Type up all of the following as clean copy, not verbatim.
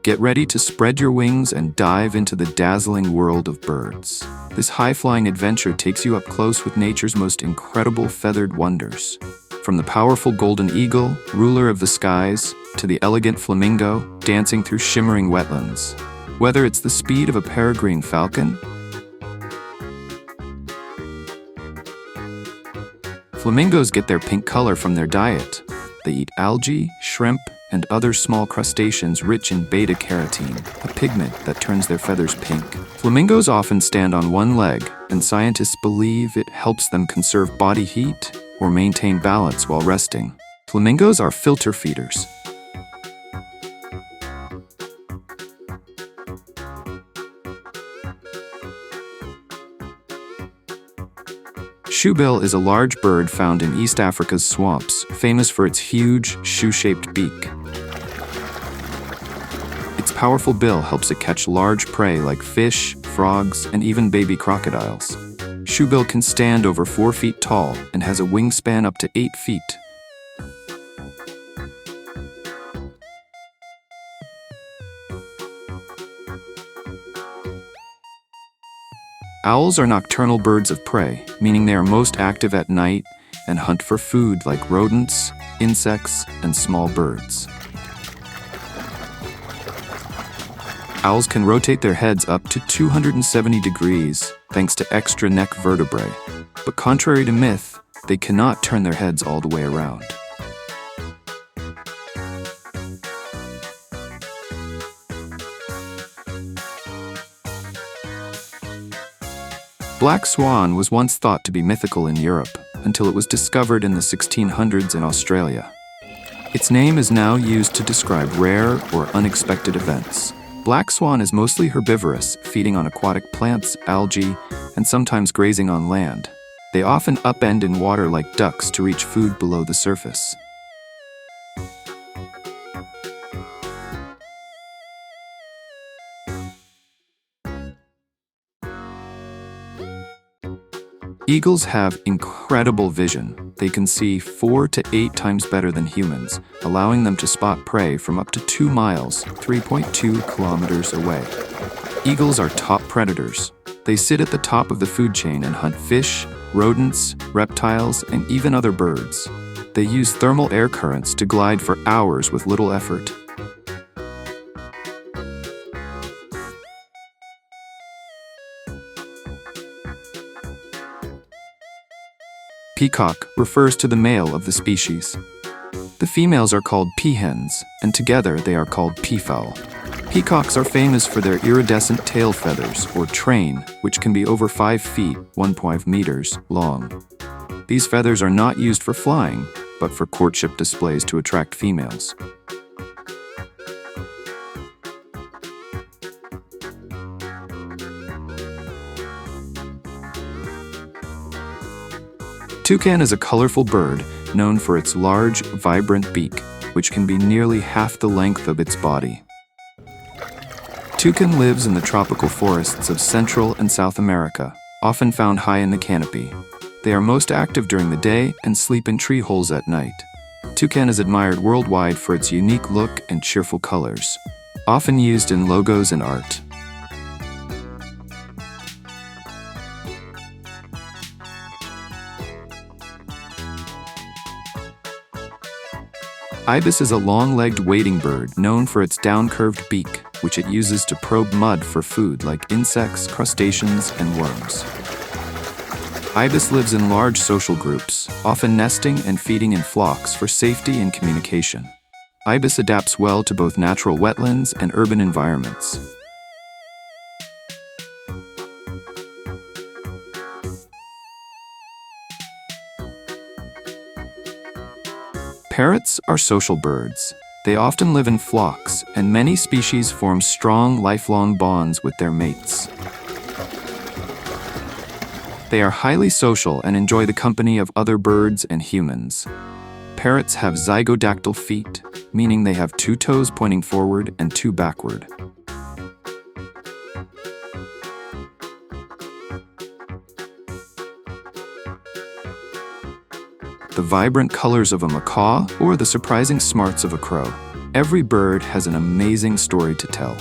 Get ready to spread your wings and dive into the dazzling world of birds. This high-flying adventure takes you up close with nature's most incredible feathered wonders. From the powerful golden eagle, ruler of the skies, to the elegant flamingo, dancing through shimmering wetlands. Whether it's the speed of a peregrine falcon, flamingos get their pink color from their diet. They eat algae, shrimp, and other small crustaceans rich in beta-carotene, a pigment that turns their feathers pink. Flamingos often stand on one leg, and scientists believe it helps them conserve body heat or maintain balance while resting. Flamingos are filter feeders. Shoebill is a large bird found in East Africa's swamps, famous for its huge, shoe-shaped beak. Its powerful bill helps it catch large prey like fish, frogs, and even baby crocodiles. Shoebill can stand over 4 feet tall and has a wingspan up to 8 feet. Owls are nocturnal birds of prey, meaning they are most active at night and hunt for food like rodents, insects, and small birds. Owls can rotate their heads up to 270 degrees thanks to extra neck vertebrae, but contrary to myth, they cannot turn their heads all the way around. Black swan was once thought to be mythical in Europe, until it was discovered in the 1600s in Australia. Its name is now used to describe rare or unexpected events. Black swan is mostly herbivorous, feeding on aquatic plants, algae, and sometimes grazing on land. They often upend in water like ducks to reach food below the surface. Eagles have incredible vision. They can see 4 to 8 times better than humans, allowing them to spot prey from up to 2 miles, 3.2 kilometers away. Eagles are top predators. They sit at the top of the food chain and hunt fish, rodents, reptiles, and even other birds. They use thermal air currents to glide for hours with little effort. Peacock refers to the male of the species. The females are called peahens, and together they are called peafowl. Peacocks are famous for their iridescent tail feathers, or train, which can be over 5 feet, 1.5 meters, long. These feathers are not used for flying, but for courtship displays to attract females. Toucan is a colorful bird known for its large, vibrant beak, which can be nearly half the length of its body. Toucan lives in the tropical forests of Central and South America, often found high in the canopy. They are most active during the day and sleep in tree holes at night. Toucan is admired worldwide for its unique look and cheerful colors, often used in logos and art. Ibis is a long-legged wading bird known for its down-curved beak, which it uses to probe mud for food like insects, crustaceans, and worms. Ibis lives in large social groups, often nesting and feeding in flocks for safety and communication. Ibis adapts well to both natural wetlands and urban environments. Parrots are social birds. They often live in flocks, and many species form strong, lifelong bonds with their mates. They are highly social and enjoy the company of other birds and humans. Parrots have zygodactyl feet, meaning they have 2 toes pointing forward and 2 backward. The vibrant colors of a macaw or the surprising smarts of a crow. Every bird has an amazing story to tell.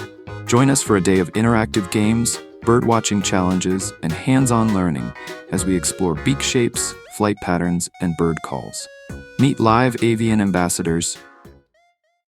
Join us for a day of interactive games, birdwatching challenges, and hands-on learning as we explore beak shapes, flight patterns, and bird calls. Meet live avian ambassadors,